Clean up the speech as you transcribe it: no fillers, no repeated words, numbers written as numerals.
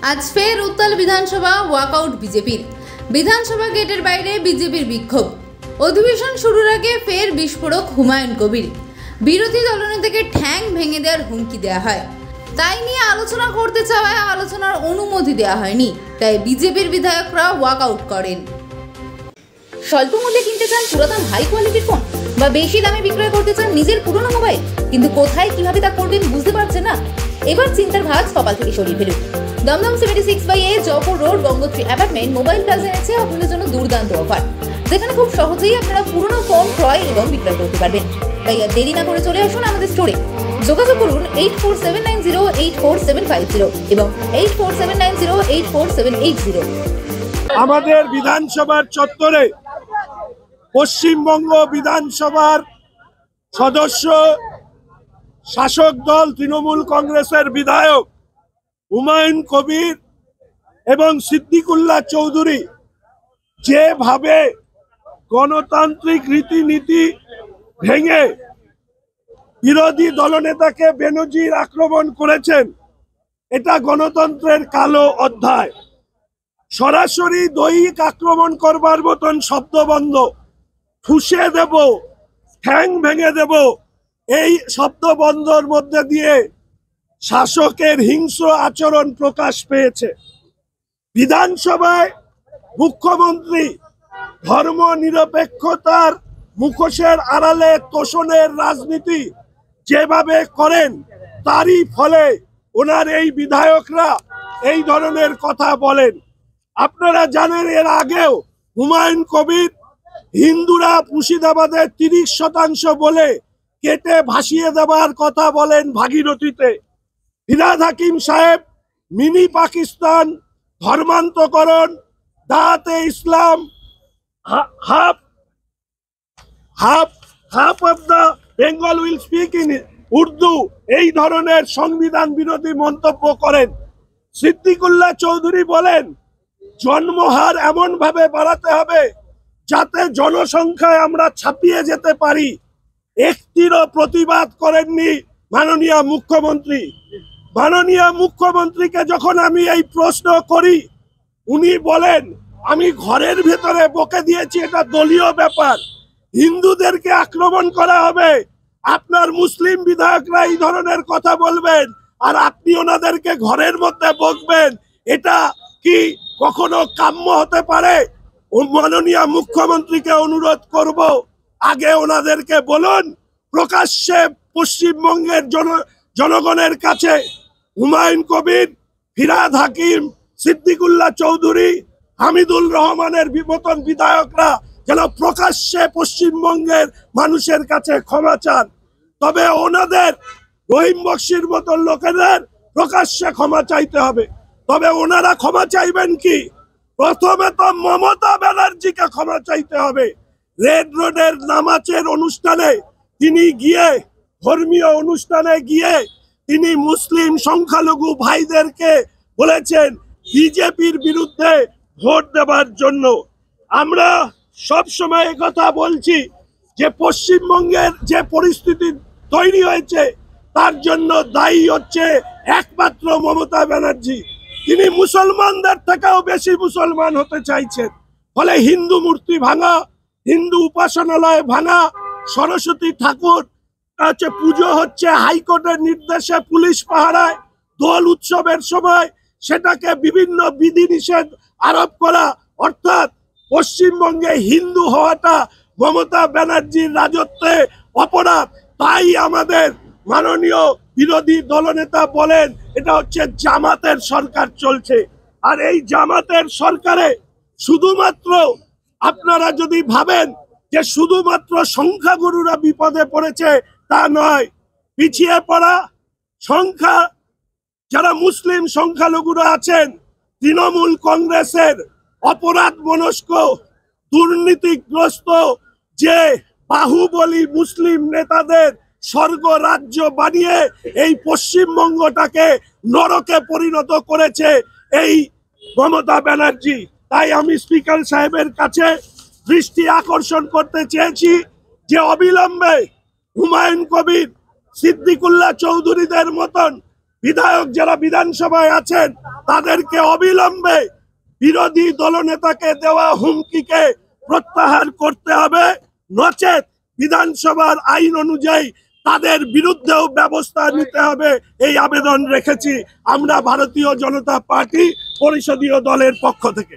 আজ ফের উত্তাল বিধানসভা ওয়াকআউট বিজেপির। বিধানসভা গেটের বাইরে বিজেপির বিক্ষোভ। অধিবেশন শুরুর আগে ফের বিস্ফোরক হুমায়ুন কবির। বিরোধী দলনেতাকে ঠ্যাং ভেঙে দেওয়ার হুমকি দেওয়া হয়। তাই নিয়ে আলোচনা করতে চাওয়ায় আলোচনার অনুমতি দেওয়া হয়নি। তাই বিজেপির বিধায়করা ওয়াকআউট করেন। স্বল্প মূল্যে কিনতে চান পুরাতন হাই কোয়ালিটির ফোন বা বেশি দামে বিক্রয় করতে চান নিজের পুরনো মোবাইল, কিন্তু কোথায় কিভাবে তা করবেন বুঝতে পারছেন না? এবার চিন্তার ভাঁজ কপাল থেকে সরিয়ে ফেলুন। Dumdum 76/A Jaipur road Gangotri apartment mobile plaza এনেছে আপনাদের জন্য দুর্দান্ত অফার, যেখানে খুব সহজেই আপনারা পুরনো ফোন ক্রয় এবং বিক্রয় করতে পারবেন। তাই আর দেরি না করে চলে আসুন আমাদের স্টোরে। যোগাযোগ করুন 8479084750 এবং 8479084780। আমাদের বিধানসভার চত্বরে পশ্চিমবঙ্গ বিধানসভার সদস্য, শাসক দল তৃণমূল কংগ্রেসের বিধায়ক হুমায়ুন কবির এবং সিদ্দিকুল্লাহ চৌধুরী যেভাবে গণতান্ত্রিক রীতিনীতি ভেঙে বিরোধী দলনেতাকে বেনজির আক্রমণ করেছেন, এটা গণতন্ত্রের কালো অধ্যায়। সরাসরি দৈহিক আক্রমণ করবার মতন শব্দবন্ধ, ঠুসে দেব, ঠ্যাং ভেঙে দেব, এই শব্দবন্ধর মধ্যে দিয়ে শাসকের হিংস্র আচরণ প্রকাশ পেয়েছে। বিধানসভায় মুখ্যমন্ত্রী ধর্ম নিরপেক্ষতার মুখোশের আড়ালে তোষণের রাজনীতি যেভাবে করেন, তারই ফলে ওনার এই বিধায়করা এই ধরনের কথা বলেন। আপনারা জানেন, এর আগেও হুমায়ুন কবির হিন্দুরা মুর্শিদাবাদের 30% বলে কেটে ভাসিয়ে দেওয়ার কথা বলেন ভাগীরথীতে। ফিরহাদ হাকিম সাহেব মিনি পাকিস্তান, ধর্মান্তকরণ, দাওয়াতে ইসলাম, half of the Bengal will speak in Urdu, এই ধরনের সংবিধান বিরোধী মন্তব্য করেন। সিদ্দিকুল্লাহ চৌধুরী বলেন জন্মহার এমন ভাবে বাড়াতে হবে যাতে জনসংখ্যায় আমরা ছাপিয়ে যেতে পারি। একটিরও প্রতিবাদ করেননি মাননীয় মুখ্যমন্ত্রী। মাননীয় মুখ্যমন্ত্রীকে যখন আমি এই প্রশ্ন করি, উনি বলেন আমি ঘরের ভেতরে বকে দিয়েছি, এটা দলীয় ব্যাপার, হিন্দুদেরকে আক্রমণ করা হবে। আপনার মুসলিম বিধায়করা এই ধরনের কথা বলবেন আর আপনি ওনাদেরকে ঘরের মধ্যে বকবেন, এটা কি কখনো কাম্য হতে পারে? মাননীয় মুখ্যমন্ত্রীকে অনুরোধ করব, আগে ওনাদেরকে বলুন প্রকাশ্যে পশ্চিমবঙ্গের জনগণের কাছে হুমায়ুন কবির, ফিরহাদ হাকিম, সিদ্দিকুল্লাহ চৌধুরী, হামিদুল রহমানের মতন বিধায়করা যেন প্রকাশ্যে পশ্চিমবঙ্গের মানুষের কাছে ক্ষমা চান। তবে ওনাদের রহিম বক্সির মতন লোকেদের প্রকাশ্যে ক্ষমা চাইতে হবে। তবে ওনারা ক্ষমা চাইবেন কি? প্রথমে তো মমতা ব্যানার্জিকে ক্ষমা চাইতে হবে। রেড রোডের নামাজের অনুষ্ঠানে তিনি গিয়ে, ধর্মীয় অনুষ্ঠানে গিয়ে তিনি মুসলিম সংখ্যালঘু ভাইদেরকে বলেছেন বিজেপির বিরুদ্ধে ভোট দেওয়ার জন্য। আমরা সব সময় কথা বলছি যে পশ্চিমবঙ্গের যে পরিস্থিতি তৈরি হয়েছে তার জন্য দায়ী হচ্ছে একমাত্র মমতা ব্যানার্জি। তিনি মুসলমানদের থেকেও বেশি মুসলমান হতে চাইছেন, ফলে হিন্দু মূর্তি ভাঙা, হিন্দু উপাসনালয় ভাঙা, সরস্বতী ঠাকুর পুজো হচ্ছে হাইকোর্টের নির্দেশে পুলিশ পাহারায়, দোল উৎসবের সময় সেটাকে বিভিন্ন বিধিনিষেধ আরোপ করা, অর্থাৎ পশ্চিমবঙ্গে হিন্দু হওয়াটা মমতা ব্যানার্জির রাজত্বে অপরাধ। তাই আমাদের মাননীয় বিরোধী দলনেতা বলেন এটা হচ্ছে জামাতের সরকার চলছে। আর এই জামাতের সরকারে শুধুমাত্র আপনারা যদি ভাবেন যে শুধুমাত্র সংখ্যাগুরুরা বিপদে পড়েছে, তা নয়। পিছিয়ে পড়া সংখ্যা যারা মুসলিম সংখ্যালঘুরা আছেন, তৃণমূল কংগ্রেসের অপরাধ মনস্ক, দুর্নীতিগ্রস্ত যে বাহুবলী মুসলিম নেতাদের স্বর্গ রাজ্য বানিয়ে এই পশ্চিমবঙ্গটাকে নরকে পরিণত করেছে এই মমতা ব্যানার্জি। তাই আমি স্পিকার সাহেবের কাছে দৃষ্টি আকর্ষণ করতে চেয়েছি যে অবিলম্বে হুমায়ুন কবির, সিদ্দিকুল্লাহ চৌধুরীদের মতন বিধায়ক যারা বিধানসভায় আছেন তাদেরকে অবিলম্বে বিরোধী দলনেতাকে দেওয়া হুমকিকে প্রত্যাহার করতে হবে, নচেত বিধানসভার আইন অনুযায়ী তাদের বিরুদ্ধেও ব্যবস্থা নিতে হবে। এই আবেদন রেখেছি আমরা ভারতীয় জনতা পার্টি পরিষদীয় দলের পক্ষ থেকে।